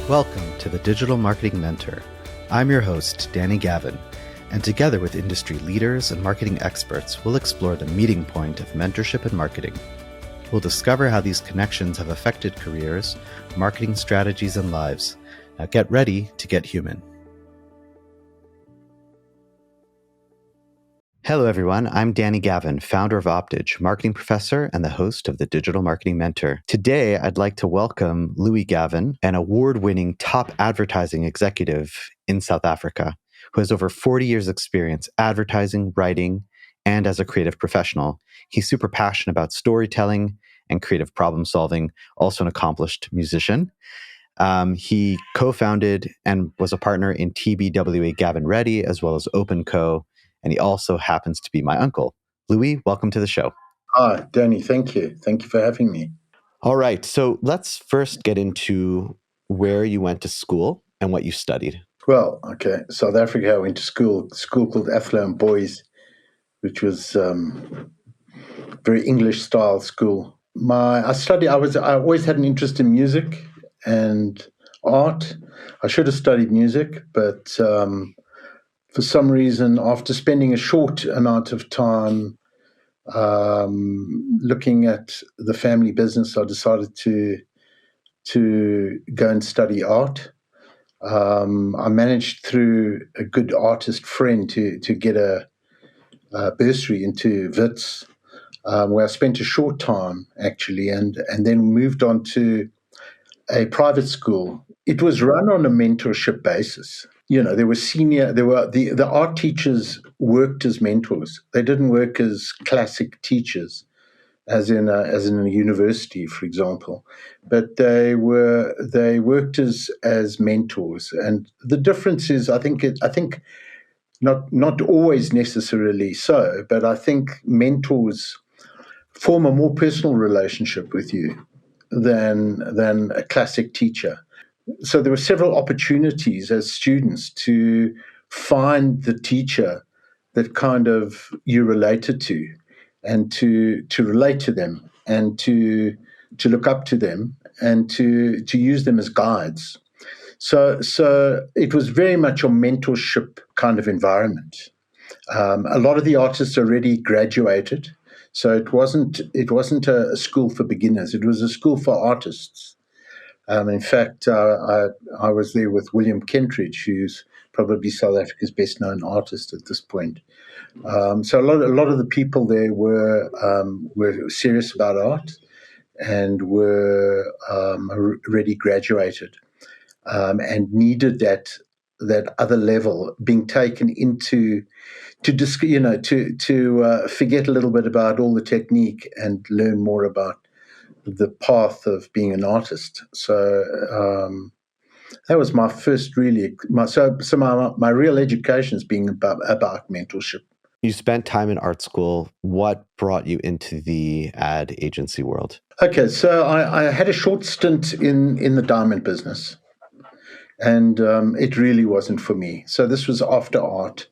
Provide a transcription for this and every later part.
Welcome to the Digital Marketing Mentor. I'm your host, Danny Gavin, and together with industry leaders and marketing experts, we'll explore the meeting point of mentorship and marketing. We'll discover how these connections have affected careers, marketing strategies, and lives. Now get ready to get human. Hello, everyone. I'm Danny Gavin, founder of Optage, marketing professor and the host of the Digital Marketing Mentor. Today, I'd like to welcome Louis Gavin, an award-winning top advertising executive in South Africa, who has over 40 years experience advertising, writing, and as a creative professional. He's super passionate about storytelling and creative problem solving, also an accomplished musician. He co-founded and was a partner in TBWA Gavin Ready, as well as OpenCo, and he also happens to be my uncle. Louis, welcome to the show. Hi, Danny. Thank you. Thank you for having me. All right. So let's first get into where you went to school and what you studied. Well, okay. South Africa, I went to school called Affluent Boys, which was very English style school. I always had an interest in music and art. I should have studied music, but for some reason, after spending a short amount of time looking at the family business, I decided to go and study art. I managed through a good artist friend to get a bursary into Wits, where I spent a short time actually, and then moved on to a private school. It was run on a mentorship basis. You know, the art teachers worked as mentors. They didn't work as classic teachers, as in a university, for example, but they worked as mentors. And the difference is, I think not always necessarily so, but I think mentors form a more personal relationship with you than a classic teacher. So there were several opportunities as students to find the teacher that kind of you related to, and to relate to them, and to look up to them, and to use them as guides. So it was very much a mentorship kind of environment. A lot of the artists already graduated, so it wasn't a school for beginners. It was a school for artists. In fact, I was there with William Kentridge, who's probably South Africa's best-known artist at this point. So a lot of the people there were serious about art and were already graduated, and needed that other level being taken into to forget a little bit about all the technique and learn more about the path of being an artist. So that was my first my real education is being about mentorship. You spent time in art school. What brought you into the ad agency world? Okay, so I had a short stint in the diamond business, and it really wasn't for me. So this was after art,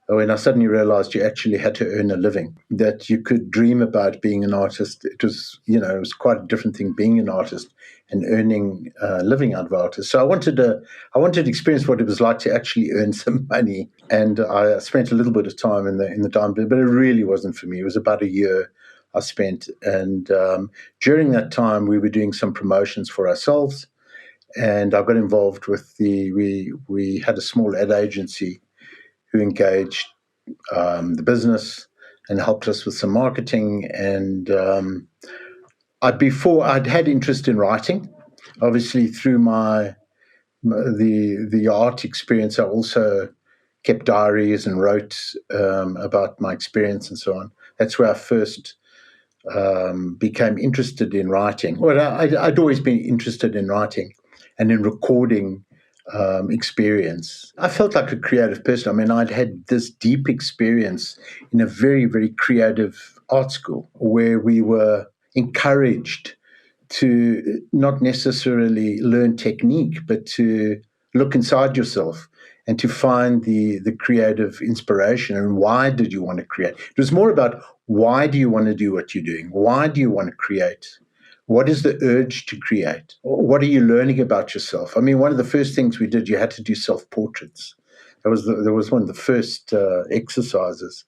when I suddenly realized you actually had to earn a living, that you could dream about being an artist. It was quite a different thing being an artist and earning a living out of artists. So I wanted to experience what it was like to actually earn some money. And I spent a little bit of time in the diamond, but it really wasn't for me. It was about a year I spent. And during that time, we were doing some promotions for ourselves. And I got involved with we had a small ad agency who engaged the business and helped us with some marketing. And I'd had interest in writing, obviously through the art experience. I also kept diaries and wrote about my experience and so on. That's where I first became interested in writing. Well, I'd always been interested in writing and in recording experience. I felt like a creative person. I mean, I'd had this deep experience in a very, very creative art school where we were encouraged to not necessarily learn technique, but to look inside yourself and to find the creative inspiration. And why did you want to create? It was more about, why do you want to do what you're doing? Why do you want to create? What is the urge to create? What are you learning about yourself? I mean, one of the first things we did, you had to do self-portraits. That was one of the first exercises.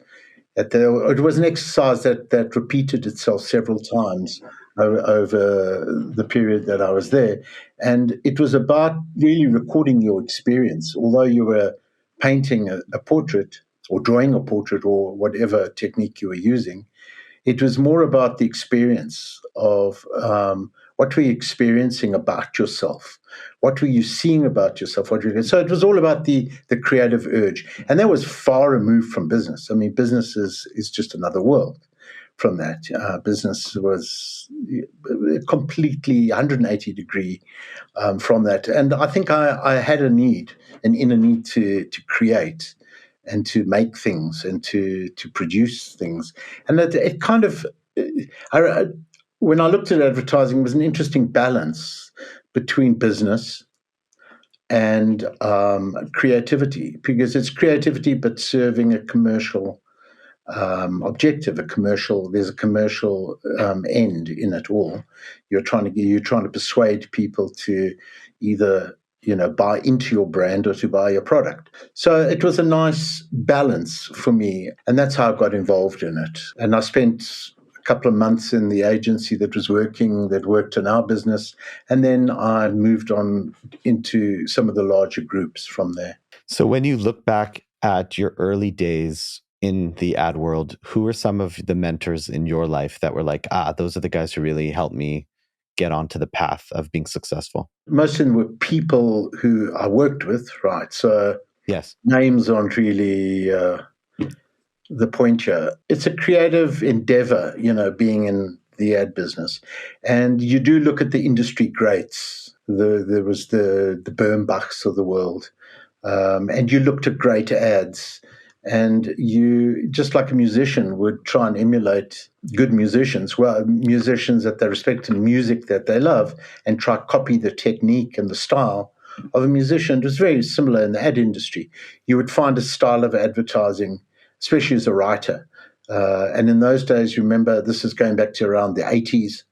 It was an exercise that repeated itself several times over the period that I was there. And it was about really recording your experience. Although you were painting a portrait or drawing a portrait or whatever technique you were using, it was more about the experience of what were you experiencing about yourself? What were you seeing about yourself? So it was all about the creative urge. And that was far removed from business. I mean, business is just another world from that. Business was completely 180-degree from that. And I think I had an inner need to create and to make things and to produce things. And that it kind of, when I looked at advertising, it was an interesting balance between business and creativity, because it's creativity but serving a commercial objective. There's a commercial end in it all. You're trying to persuade people to either buy into your brand or to buy your product. So it was a nice balance for me, and that's how I got involved in it. And I spent a couple of months in the agency that worked in our business, and then I moved on into some of the larger groups from there. So when you look back at your early days in the ad world, who are some of the mentors in your life that were like, those are the guys who really helped me get onto the path of being successful? Most of them were people who I worked with, right? So yes, names aren't really the point here. It's a creative endeavor, being in the ad business. And you do look at the industry greats. There was the Birnbachs of the world. And you looked at great ads, and you, just like a musician would try and emulate good musicians, musicians that they respect and music that they love, and try to copy the technique and the style of a musician. It was very similar in the ad industry. You would find a style of advertising, especially as a writer. And in those days, remember, this is going back to around the 80s.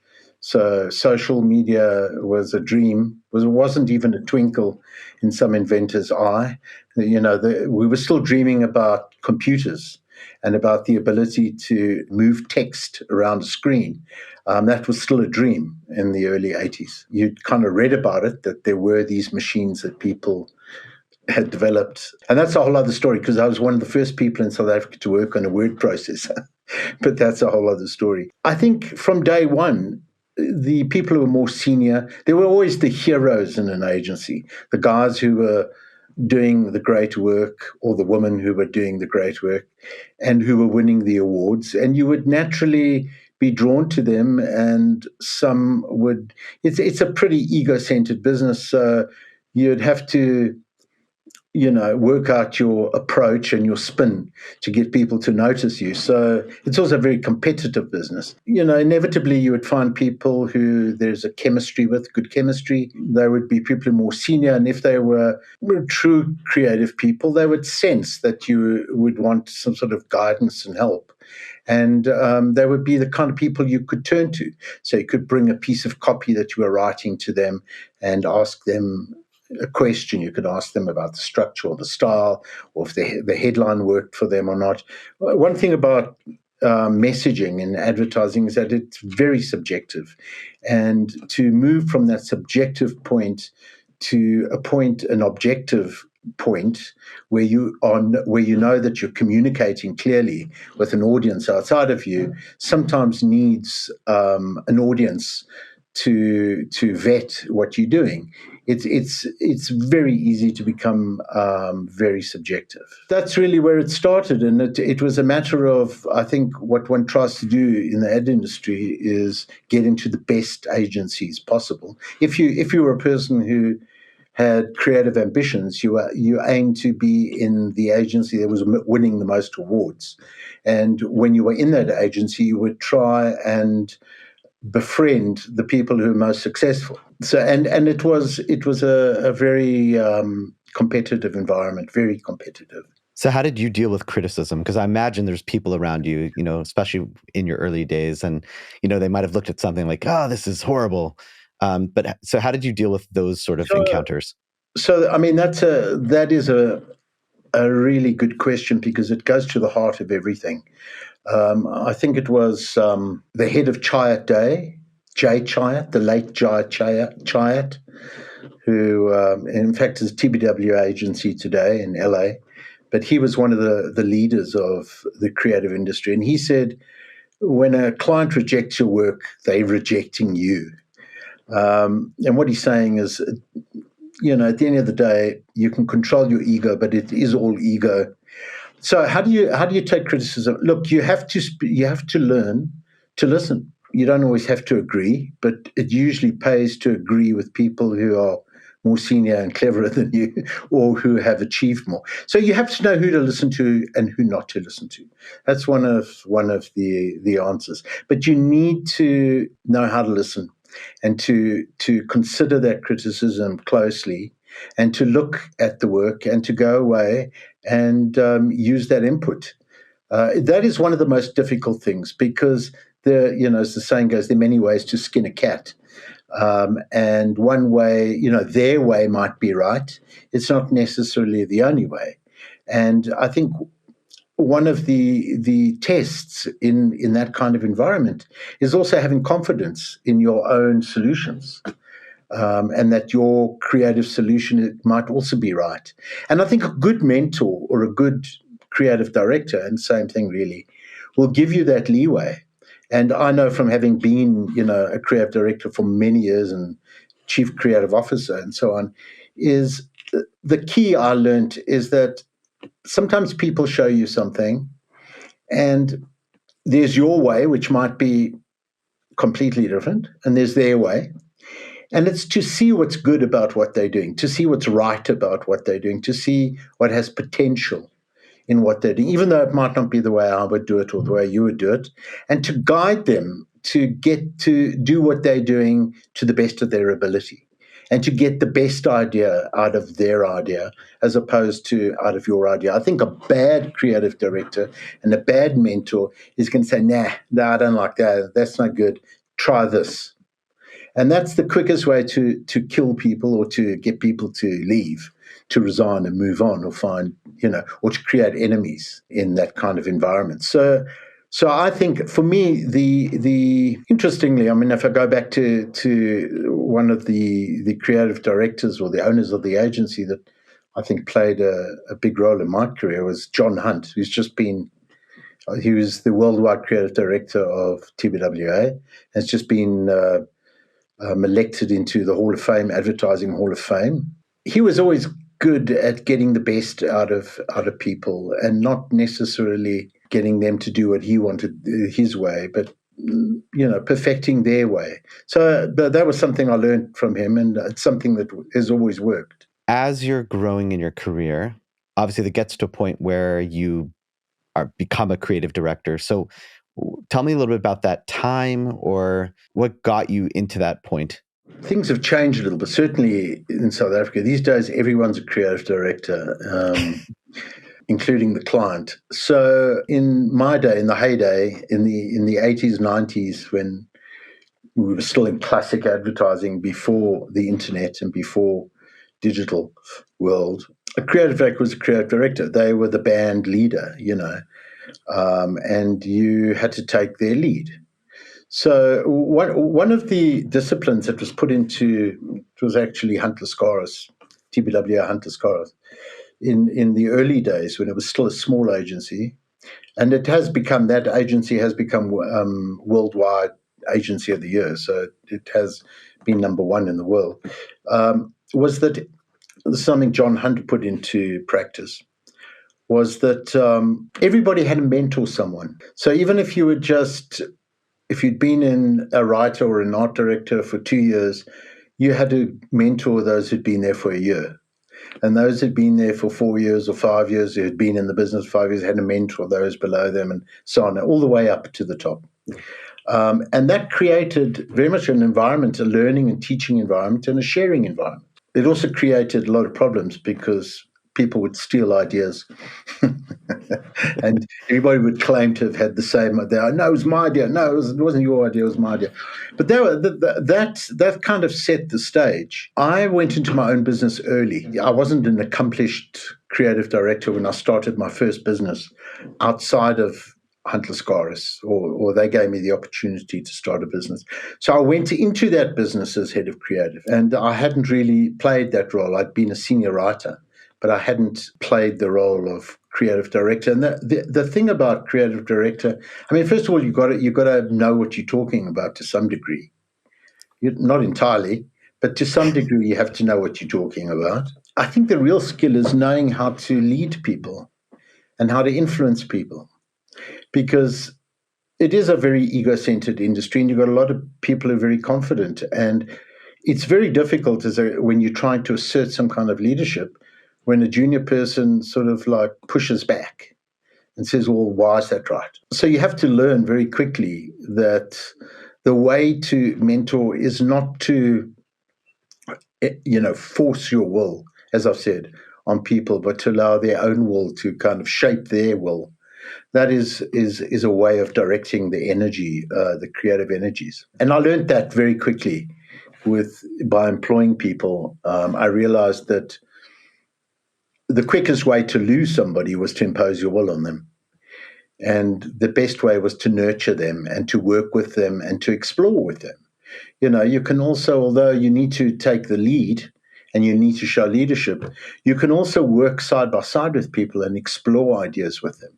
So social media was a dream. It wasn't even a twinkle in some inventor's eye. We were still dreaming about computers and about the ability to move text around a screen. That was still a dream in the early 80s. You'd kind of read about it, that there were these machines that people had developed. And that's a whole other story, because I was one of the first people in South Africa to work on a word processor. But that's a whole other story. I think from day one, the people who were more senior, there were always the heroes in an agency, the guys who were doing the great work, or the women who were doing the great work and who were winning the awards. And you would naturally be drawn to them, and some would, it's a pretty ego-centered business. So you'd have to work out your approach and your spin to get people to notice you. So it's also a very competitive business. Inevitably you would find people who there's a chemistry with, good chemistry. There would be people who are more senior, and if they were true creative people, they would sense that you would want some sort of guidance and help. And they would be the kind of people you could turn to. So you could bring a piece of copy that you were writing to them and ask them a question. You could ask them about the structure or the style, or if the headline worked for them or not. One thing about messaging and advertising is that it's very subjective, and to move from that subjective point to an objective point where you know that you're communicating clearly with an audience outside of you, sometimes needs an audience to vet what you're doing. It's very easy to become very subjective. That's really where it started, and it was a matter of, I think, what one tries to do in the ad industry is get into the best agencies possible. If you were a person who had creative ambitions, you aimed to be in the agency that was winning the most awards, and when you were in that agency, you would try and befriend the people who are most successful. So and it was a very competitive environment, very competitive. So how did you deal with criticism? Because I imagine there's people around you, especially in your early days, and they might have looked at something like, "Oh, this is horrible." But so how did you deal with those sort of So, encounters? so I mean, that is a really good question because it goes to the heart of everything. I think it was the head of Chiat Day, Jay Chiat, the late Jay Chiat, who in fact is a TBW agency today in LA. But he was one of the leaders of the creative industry. And he said, when a client rejects your work, they're rejecting you. And what he's saying is, at the end of the day, you can control your ego, but it is all ego. So how do you take criticism? Look, you have to learn to listen. You don't always have to agree, but it usually pays to agree with people who are more senior and cleverer than you, or who have achieved more. So you have to know who to listen to and who not to listen to. That's one of the answers. But you need to know how to listen and to consider that criticism closely and to look at the work and to go away and use that input. That is one of the most difficult things because as the saying goes, there are many ways to skin a cat. And one way, their way might be right. It's not necessarily the only way. And I think one of the tests in that kind of environment is also having confidence in your own solutions. And that your creative solution might also be right. And I think a good mentor or a good creative director, and same thing really, will give you that leeway. And I know from having been, a creative director for many years and chief creative officer and so on, is the key I learned is that sometimes people show you something and there's your way, which might be completely different, and there's their way. And it's to see what's good about what they're doing, to see what's right about what they're doing, to see what has potential in what they're doing, even though it might not be the way I would do it or the way you would do it, and to guide them to get to do what they're doing to the best of their ability and to get the best idea out of their idea as opposed to out of your idea. I think a bad creative director and a bad mentor is going to say, nah, I don't like that. That's not good. Try this. And that's the quickest way to kill people or to get people to leave, to resign and move on or find, or to create enemies in that kind of environment. So I think for me, the interestingly, I mean, if I go back to one of the creative directors or the owners of the agency that I think played a big role in my career was John Hunt, he was the worldwide creative director of TBWA, has just been elected into the Hall of Fame, Advertising Hall of Fame. He was always good at getting the best out of people and not necessarily getting them to do what he wanted his way, but perfecting their way. So that was something I learned from him, and it's something that has always worked. As you're growing in your career, obviously that gets to a point where you become a creative director. So tell me a little bit about that time or what got you into that point. Things have changed a little bit, certainly in South Africa. These days, everyone's a creative director, including the client. So in my day, in the heyday, in the 80s, 90s, when we were still in classic advertising before the internet and before digital world, a creative director was a creative director. They were the band leader, and you had to take their lead. So one of the disciplines that was put into, it was actually Hunt Lascaris, TBWA Hunt Lascaris, in the early days when it was still a small agency, and that agency has become worldwide agency of the year, so it has been number one in the world, was that something John Hunt put into practice was that everybody had to mentor someone. So even if you'd been in a writer or an art director for 2 years, you had to mentor those who'd been there for a year. And those who'd been there for 4 years or 5 years, who had been in the business 5 years, had to mentor those below them and so on, all the way up to the top. And that created very much an environment, a learning and teaching environment and a sharing environment. It also created a lot of problems because people would steal ideas. And everybody would claim to have had the same idea. No, it was my idea. No, it wasn't your idea. It was my idea. But that kind of set the stage. I went into my own business early. I wasn't an accomplished creative director when I started my first business outside of Huntless Scaris, or they gave me the opportunity to start a business. So I went into that business as head of creative, and I hadn't really played that role. I'd been a senior writer, but I hadn't played the role of creative director. And the thing about creative director, I mean, first of all, you've got to know what you're talking about to some degree. Not entirely, but to some degree, you have to know what you're talking about. I think the real skill is knowing how to lead people and how to influence people, because it is a very ego-centered industry, and you've got a lot of people who are very confident, and it's very difficult when you're trying to assert some kind of leadership, when a junior person sort of like pushes back and says, well, why is that right? So you have to learn very quickly that the way to mentor is not to, force your will, as I've said, on people, but to allow their own will to kind of shape their will. That is a way of directing the energy, the creative energies. And I learned that very quickly by employing people. I realized that the quickest way to lose somebody was to impose your will on them. And the best way was to nurture them and to work with them and to explore with them. You can also, although you need to take the lead and you need to show leadership, you can also work side by side with people and explore ideas with them.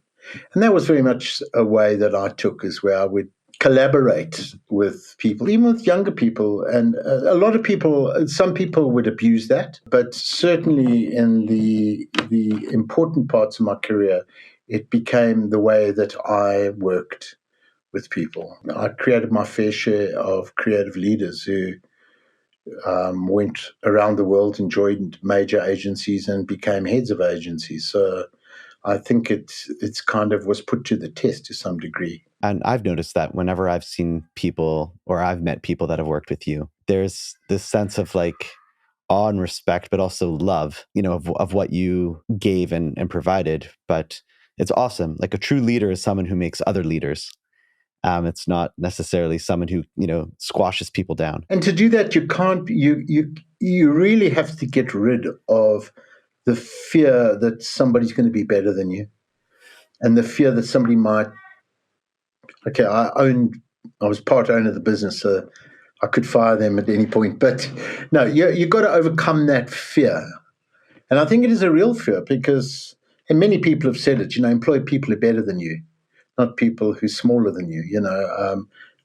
And that was very much a way that I took, is where I would collaborate with people, even with younger people. And a lot of people, some people would abuse that, but certainly in the important parts of my career, it became the way that I worked with people. I created my fair share of creative leaders who went around the world and joined major agencies and became heads of agencies. So I think it's kind of was put to the test to some degree. And I've noticed that whenever I've seen people, or I've met people that have worked with you, there's this sense of like awe and respect, but also love, of what you gave and provided. But it's awesome. Like a true leader is someone who makes other leaders. It's not necessarily someone who, squashes people down. And to do that, you really have to get rid of the fear that somebody's going to be better than you, and the fear that somebody might. Okay, I was part owner of the business, so I could fire them at any point. But no, you've got to overcome that fear. And I think it is a real fear because, and many people have said it, employ people who are better than you, not people who are smaller than you.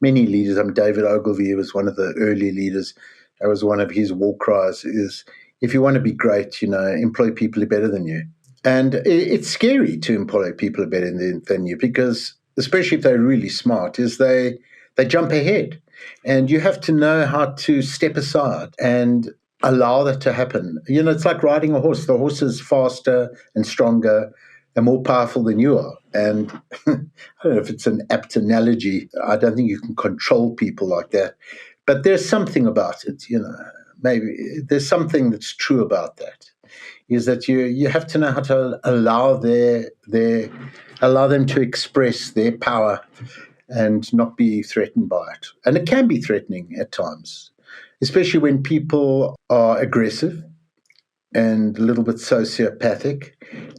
Many leaders, David Ogilvy was one of the early leaders. That was one of his war cries is, if you want to be great, employ people who are better than you. And it's scary to employ people who are better than you, because especially if they're really smart, is they jump ahead. And you have to know how to step aside and allow that to happen. It's like riding a horse. The horse is faster and stronger and more powerful than you are. And I don't know if it's an apt analogy. I don't think you can control people like that. But there's something about it, maybe there's something that's true about that, is that you have to know how to allow allow them to express their power and not be threatened by it. And it can be threatening at times, especially when people are aggressive and a little bit sociopathic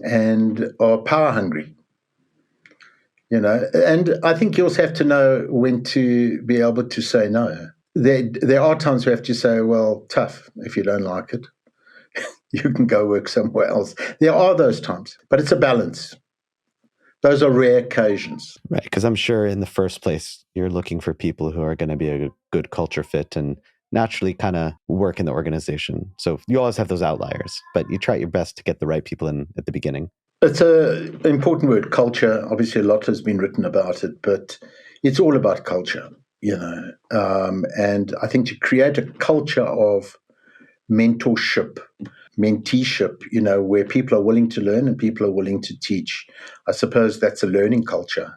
and are power hungry. And I think you also have to know when to be able to say no. There are times we have to say, well, tough, if you don't like it. You can go work somewhere else. There are those times, but it's a balance. Those are rare occasions. Right, because I'm sure in the first place, you're looking for people who are going to be a good culture fit and naturally kind of work in the organization. So you always have those outliers, but you try your best to get the right people in at the beginning. It's an important word, culture. Obviously, a lot has been written about it, but it's all about culture, and I think to create a culture of mentorship, menteeship, where people are willing to learn and people are willing to teach. I suppose that's a learning culture,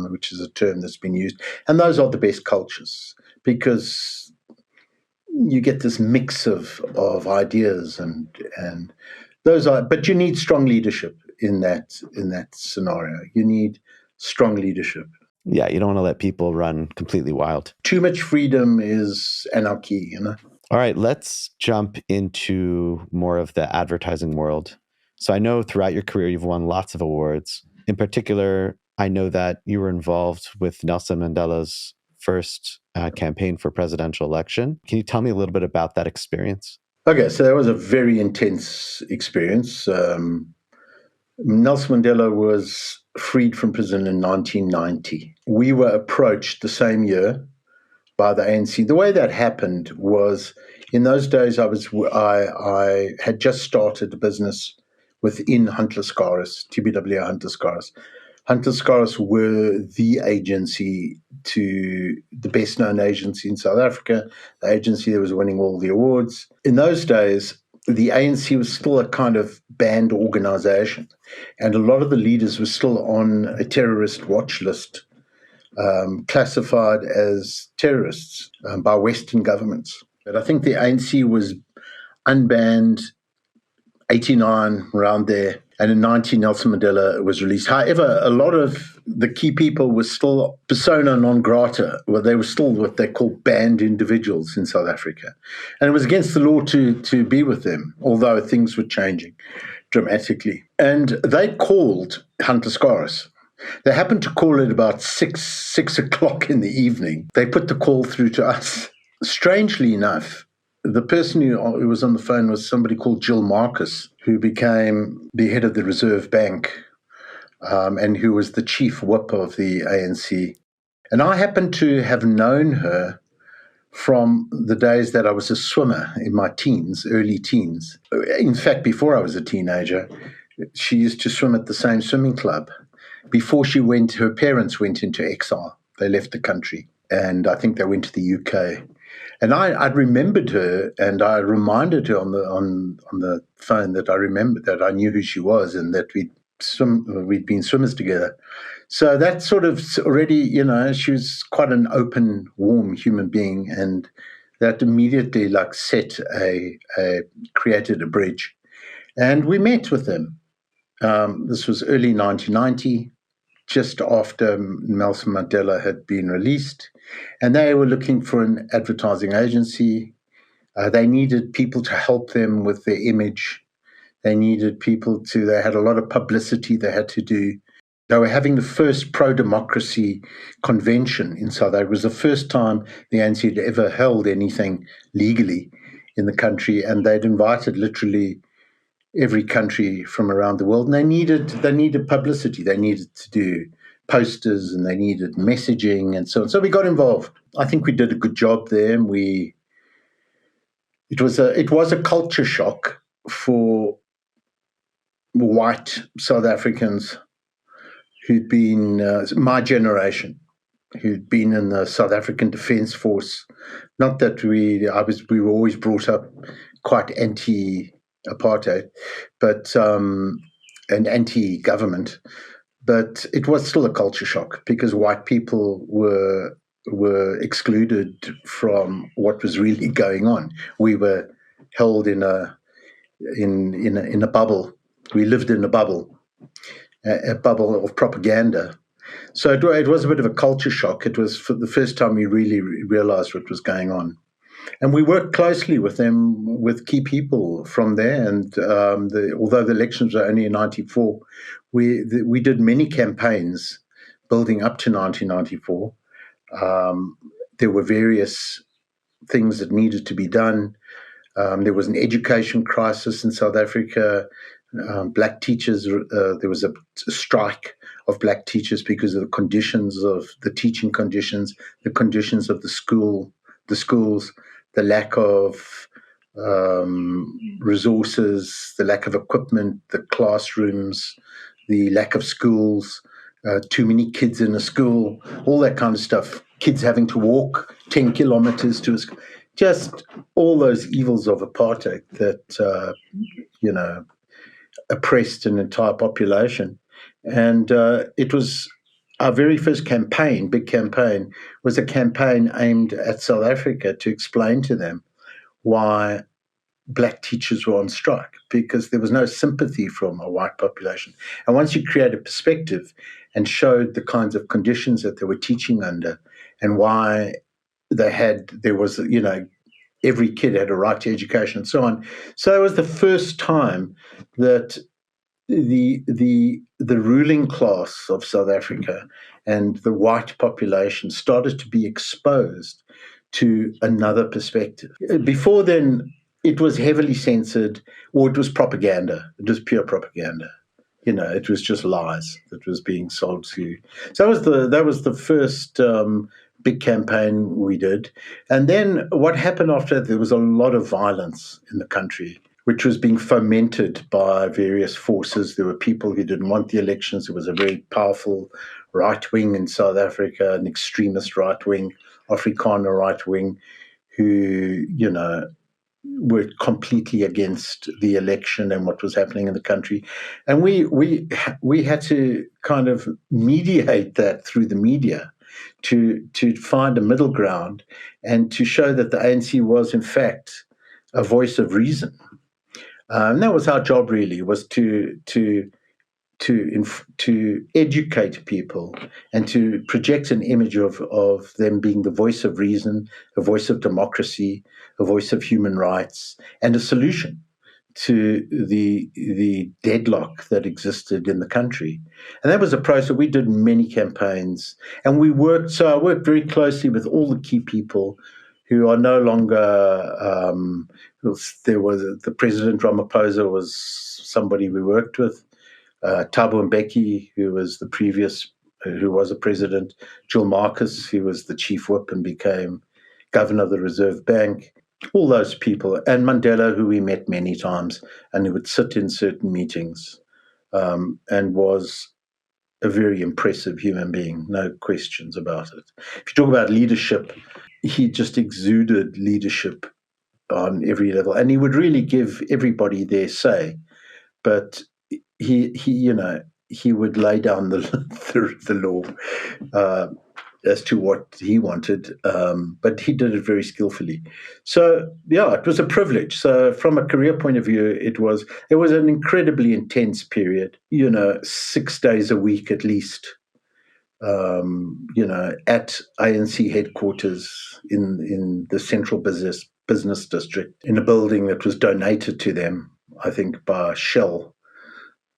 which is a term that's been used. And those are the best cultures because you get this mix of ideas and But you need strong leadership in that scenario. You need strong leadership. Yeah, you don't want to let people run completely wild. Too much freedom is anarchy, All right, let's jump into more of the advertising world. So I know throughout your career, you've won lots of awards. In particular, I know that you were involved with Nelson Mandela's first campaign for presidential election. Can you tell me a little bit about that experience? Okay, so that was a very intense experience. Nelson Mandela was freed from prison in 1990. We were approached the same year by the ANC. The way that happened was, in those days, I had just started a business within Hunter Scaris, TBW Hunter Scaris. Hunter Scaris were the agency, to the best known agency in South Africa, the agency that was winning all the awards. In those days, the ANC was still a kind of banned organization, and a lot of the leaders were still on a terrorist watch list, classified as terrorists by Western governments. But I think the ANC was unbanned 89, around there. And in 90, Nelson Mandela was released. However, a lot of the key people were still persona non grata. Well, they were still what they call banned individuals in South Africa. And it was against the law to be with them, although things were changing dramatically. And they called Hunter Scaris. They happened to call it about 6 o'clock in the evening. They put the call through to us. Strangely enough, the person who was on the phone was somebody called Jill Marcus, who became the head of the Reserve Bank, and who was the chief whip of the ANC. And I happened to have known her from the days that I was a swimmer in my teens, early teens. In fact, before I was a teenager, she used to swim at the same swimming club. Before her parents went into exile. They left the country, and I think they went to the UK. And I remembered her, and I reminded her on the phone that I remembered, that I knew who she was, and that we'd been swimmers together. So that sort of already, she was quite an open, warm human being, and that immediately created a bridge. And we met with them. This was early 1990, just after Nelson Mandela had been released, and they were looking for an advertising agency. They needed people to help them with their image. They had a lot of publicity they had to do. They were having the first pro-democracy convention in South Africa. It was the first time the ANC had ever held anything legally in the country, and they'd invited literally every country from around the world, and they needed publicity. They needed to do posters, and they needed messaging, and so on. So we got involved. I think we did a good job there. And it was a culture shock for white South Africans who'd been my generation, who'd been in the South African Defence Force. Not that we were always brought up quite anti-apartheid, but and anti-government, but it was still a culture shock because white people were excluded from what was really going on. We were held in a bubble. We lived in a bubble of propaganda. So it was a bit of a culture shock. It was for the first time we really realized what was going on. And we worked closely with them, with key people from there. And although the elections were only in 94, we did many campaigns building up to 1994. There were various things that needed to be done. There was an education crisis in South Africa. Black teachers, there was a strike of black teachers because of the conditions of the teaching conditions, the conditions of the schools, the lack of resources, the lack of equipment, the classrooms, the lack of schools, too many kids in a school, all that kind of stuff. Kids having to walk 10 kilometers to a school. Just all those evils of apartheid that, oppressed an entire population. And it was our very first campaign, big campaign, was a campaign aimed at South Africa to explain to them why black teachers were on strike because there was no sympathy from a white population. And once you create a perspective and showed the kinds of conditions that they were teaching under and why there was, every kid had a right to education and so on. So it was the first time that the ruling class of South Africa and the white population started to be exposed to another perspective. Before then, it was heavily censored, or it was propaganda. It was pure propaganda. It was just lies that was being sold to you. So that was the first big campaign we did. And then what happened after that, there was a lot of violence in the country, which was being fomented by various forces. There were people who didn't want the elections. There was a very powerful right wing in South Africa, an extremist right wing, Afrikaner right wing, who, were completely against the election and what was happening in the country. And we had to kind of mediate that through the media to find a middle ground and to show that the ANC was, in fact, a voice of reason. And that was our job, really, was to educate people and to project an image of them being the voice of reason, a voice of democracy, a voice of human rights, and a solution to the deadlock that existed in the country. And that was a process. We did many campaigns, and I worked very closely with all the key people who are no longer. There was the President Ramaphosa was somebody we worked with. Thabo Mbeki, who was a president, Jill Marcus, who was the chief whip and became governor of the Reserve Bank, all those people, and Mandela, who we met many times, and who would sit in certain meetings, and was a very impressive human being, no questions about it. If you talk about leadership, he just exuded leadership on every level, and he would really give everybody their say, but he would lay down the law as to what he wanted, but he did it very skillfully. So yeah, it was a privilege. So from a career point of view, it was an incredibly intense period. 6 days a week at least. At ANC headquarters in the central business district, in a building that was donated to them, I think, by Shell,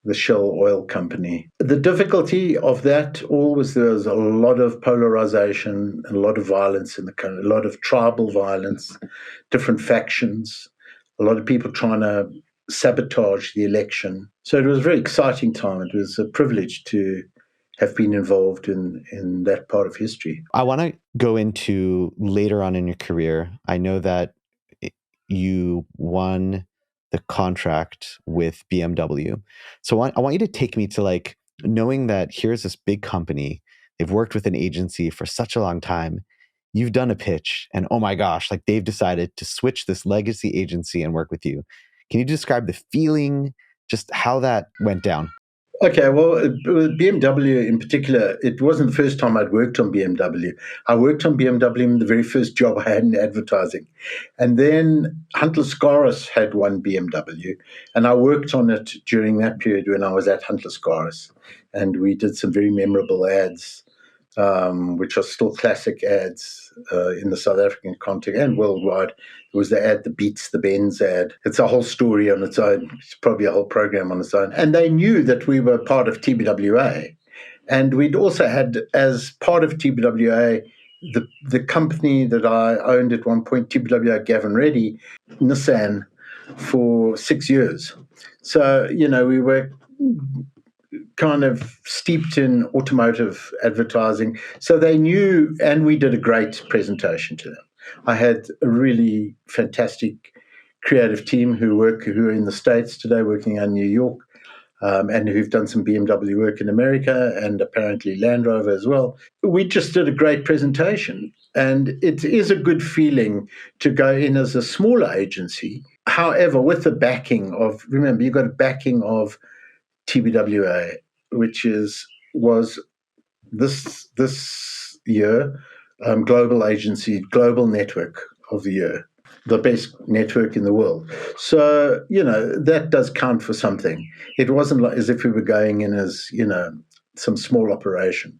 the Shell Oil Company. The difficulty of that all was there was a lot of polarization and a lot of violence in the country, a lot of tribal violence, different factions, a lot of people trying to sabotage the election. So it was a very exciting time. It was a privilege to have been involved in that part of history. I want to go into later on in your career. I know that you won the contract with BMW. So I want you to take me to knowing that here's this big company. They've worked with an agency for such a long time. You've done a pitch and oh my gosh, they've decided to switch this legacy agency and work with you. Can you describe the feeling, just how that went down? Okay, well, with BMW in particular, it wasn't the first time I'd worked on BMW. I worked on BMW in the very first job I had in advertising. And then Hunter Scaris had one BMW, and I worked on it during that period when I was at Hunter Scaris. And we did some very memorable ads, which are still classic ads in the South African context and worldwide. It was the ad, the Beats the Benz ad. It's a whole story on its own. It's probably a whole program on its own. And they knew that we were part of TBWA. And we'd also had, as part of TBWA, the company that I owned at one point, TBWA Gavin Reddy, Nissan, for 6 years. So, we were kind of steeped in automotive advertising. So they knew, and we did a great presentation to them. I had a really fantastic creative team who are in the States today, working in New York, and who've done some BMW work in America and apparently Land Rover as well. We just did a great presentation. And it is a good feeling to go in as a smaller agency. However, with the backing of, remember, you've got a backing of TBWA, which was this year global agency, global network of the year. the best network in the world. So, that does count for something. It wasn't like as if we were going in as, some small operation.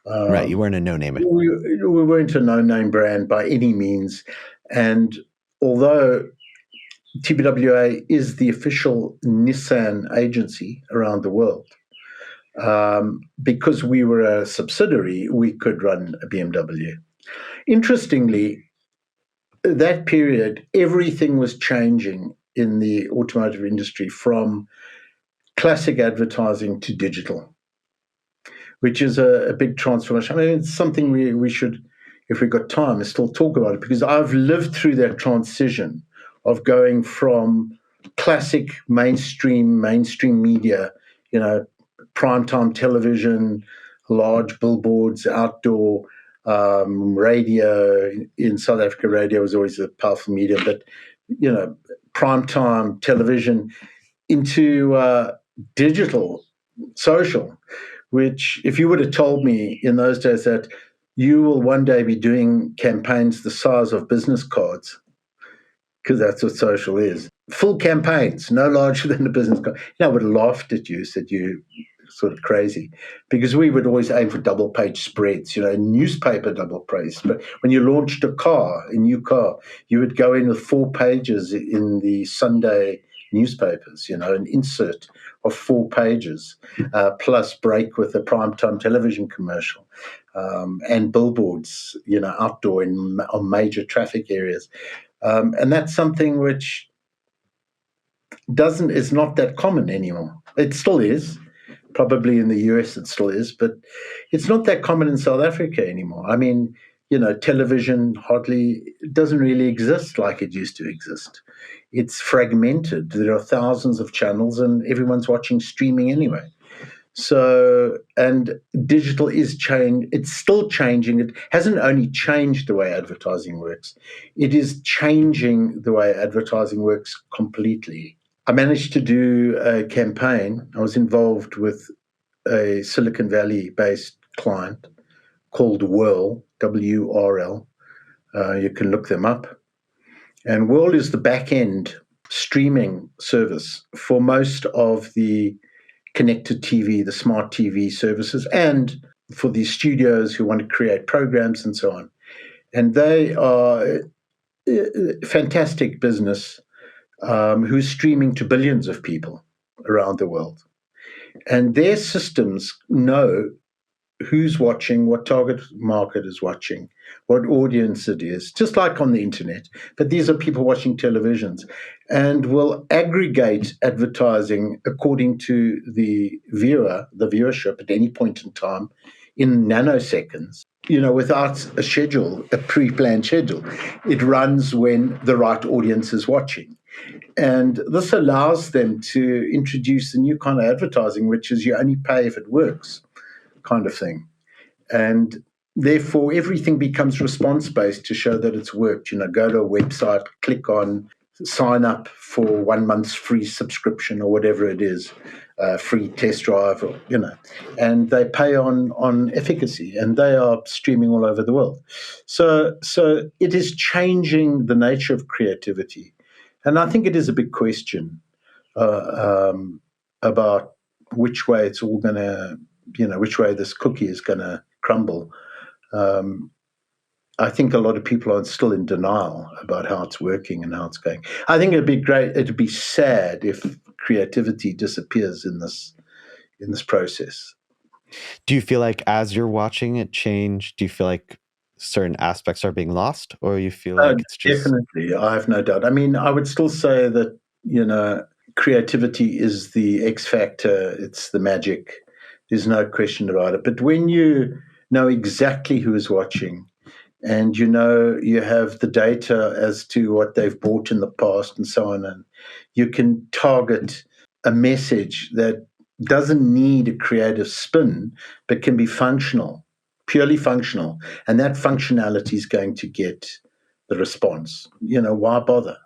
Right. You weren't a no-name. We weren't a no-name brand by any means. And although TBWA is the official Nissan agency around the world, because we were a subsidiary, we could run a BMW. Interestingly, that period, everything was changing in the automotive industry from classic advertising to digital, which is a big transformation. I mean, it's something we should, if we've got time, still talk about it, because I've lived through that transition of going from classic mainstream media, primetime television, large billboards, outdoor radio. In South Africa, radio was always a powerful medium, but primetime television into digital, social. Which, if you would have told me in those days that you will one day be doing campaigns the size of business cards, because that's what social is. Full campaigns, no larger than a business card. I would have laughed at you, said you sort of crazy, because we would always aim for double page spreads, newspaper double page. But when you launched a new car, you would go in with 4 pages in the Sunday newspapers, an insert of 4 pages, plus break with a primetime television commercial, and billboards, outdoor on major traffic areas. And that's something which is not that common anymore. It still is. Probably in the US it still is, but it's not that common in South Africa anymore. I mean, television doesn't really exist like it used to exist. It's fragmented. There are thousands of channels and everyone's watching streaming anyway. So, and digital is it's still changing. It hasn't only changed the way advertising works, it is changing the way advertising works completely. I managed to do a campaign. I was involved with a Silicon Valley based client called Whirl, WRL. You can look them up. And Whirl is the back end streaming service for most of the connected TV, the smart TV services, and for the studios who want to create programs and so on. And they are a fantastic business who's streaming to billions of people around the world. And their systems know who's watching, what target market is watching, what audience it is, just like on the internet. But these are people watching televisions, and will aggregate advertising according to the viewership at any point in time in nanoseconds, without a pre-planned schedule. It runs when the right audience is watching. And this allows them to introduce a new kind of advertising, which is you only pay if it works kind of thing. And therefore, everything becomes response-based to show that it's worked. Go to a website, click on sign up for 1 month's free subscription or whatever it is, free test drive, or, and they pay on efficacy, and they are streaming all over the world. So it is changing the nature of creativity. And I think it is a big question about which way it's all going to, which way this cookie is going to crumble. I think a lot of people are still in denial about how it's working and how it's going. I think it'd be sad if creativity disappears in this process. Do you feel like as you're watching it change, do you feel like certain aspects are being lost, or you feel like it's just... Definitely, I have no doubt. I mean, I would still say that, creativity is the X factor. It's the magic. There's no question about it. But when you know exactly who is watching, and you have the data as to what they've bought in the past and so on, and you can target a message that doesn't need a creative spin, but can be functional, purely functional, and that functionality is going to get the response. Why bother?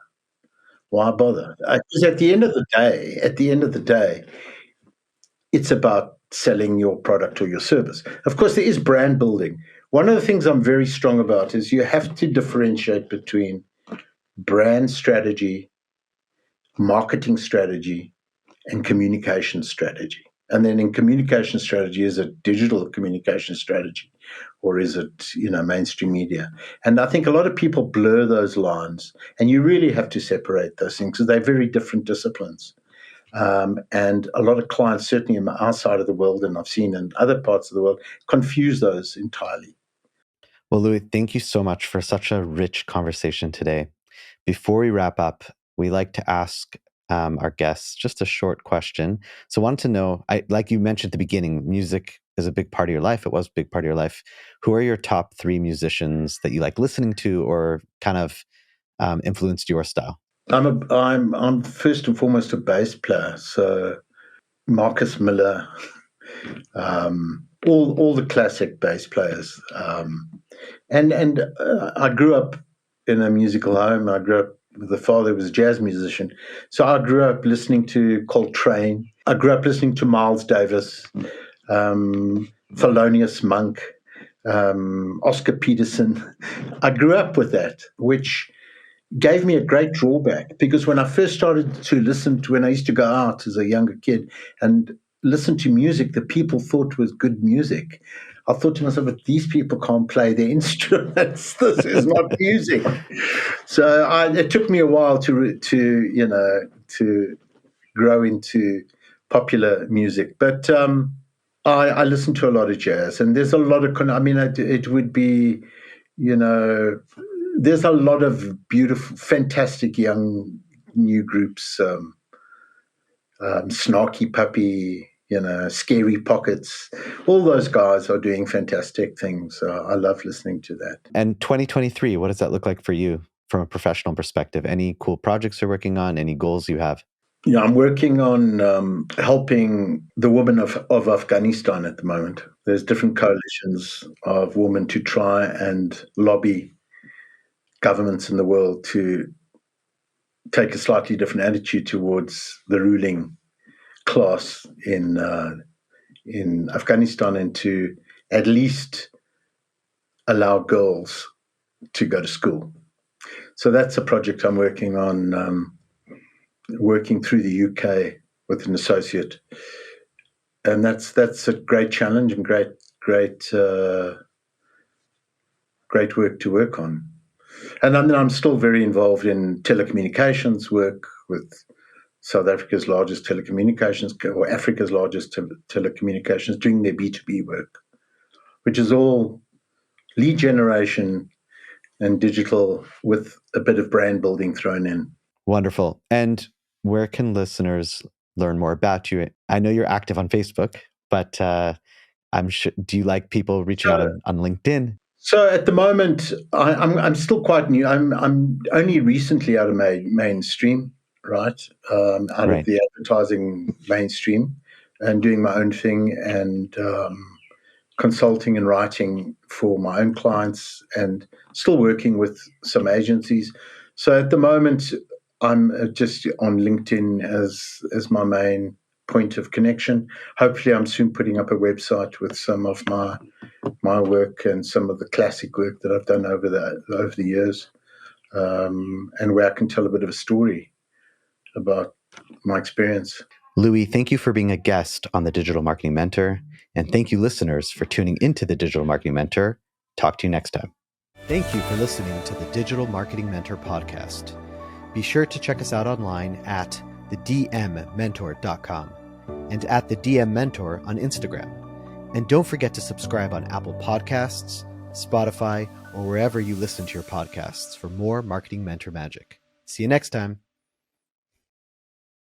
Why bother? Because at the end of the day, it's about selling your product or your service. Of course, there is brand building. One of the things I'm very strong about is you have to differentiate between brand strategy, marketing strategy, and communication strategy. And then in communication strategy, is it digital communication strategy or is it, mainstream media? And I think a lot of people blur those lines, and you really have to separate those things because they're very different disciplines. And a lot of clients, certainly in our side of the world, and I've seen in other parts of the world, confuse those entirely. Well, Louis, thank you so much for such a rich conversation today. Before we wrap up, we like to ask our guests just a short question. So, I wanted to know, like you mentioned at the beginning, music is a big part of your life. It was a big part of your life. Who are your top 3 musicians that you like listening to, or kind of influenced your style? I'm first and foremost a bass player, so Marcus Miller, all the classic bass players, and I grew up in a musical home. I grew up with a father who was a jazz musician, so I grew up listening to Coltrane. I grew up listening to Miles Davis, Thelonious Monk, Oscar Peterson. I grew up with that, which gave me a great drawback because when I first started to listen to, when I used to go out as a younger kid and listen to music that people thought was good music, I thought to myself, but these people can't play their instruments. This is not music. So it took me a while to grow into popular music, but I listen to a lot of jazz, and there's a lot of. I mean, it would be, you know, there's a lot of beautiful, fantastic young new groups. Snarky Puppy, Scary Pockets. All those guys are doing fantastic things. I love listening to that. And 2023, what does that look like for you from a professional perspective? Any cool projects you're working on? Any goals you have? Yeah, I'm working on helping the women of Afghanistan at the moment. There's different coalitions of women to try and lobby governments in the world to take a slightly different attitude towards the ruling class in Afghanistan, and to at least allow girls to go to school. So that's a project I'm working on, working through the UK with an associate, and that's a great challenge and great work to work on. And I'm still very involved in telecommunications work with South Africa's largest telecommunications, or Africa's largest telecommunications, doing their B2B work, which is all lead generation and digital with a bit of brand building thrown in. Wonderful. And where can listeners learn more about you? I know you're active on Facebook, but I'm sure, do you like people reaching out on LinkedIn? So at the moment, I'm still quite new. I'm only recently out of mainstream, right? Out of the advertising mainstream, and doing my own thing, and consulting and writing for my own clients, and still working with some agencies. So at the moment, I'm just on LinkedIn as my main point of connection. Hopefully, I'm soon putting up a website with some of my work and some of the classic work that I've done over the years, and where I can tell a bit of a story about my experience. Louis, thank you for being a guest on the Digital Marketing Mentor. And thank you, listeners, for tuning into the Digital Marketing Mentor. Talk to you next time. Thank you for listening to the Digital Marketing Mentor podcast. Be sure to check us out online at thedmmentor.com and at the DM Mentor on Instagram. And don't forget to subscribe on Apple Podcasts, Spotify, or wherever you listen to your podcasts for more marketing mentor magic. See you next time.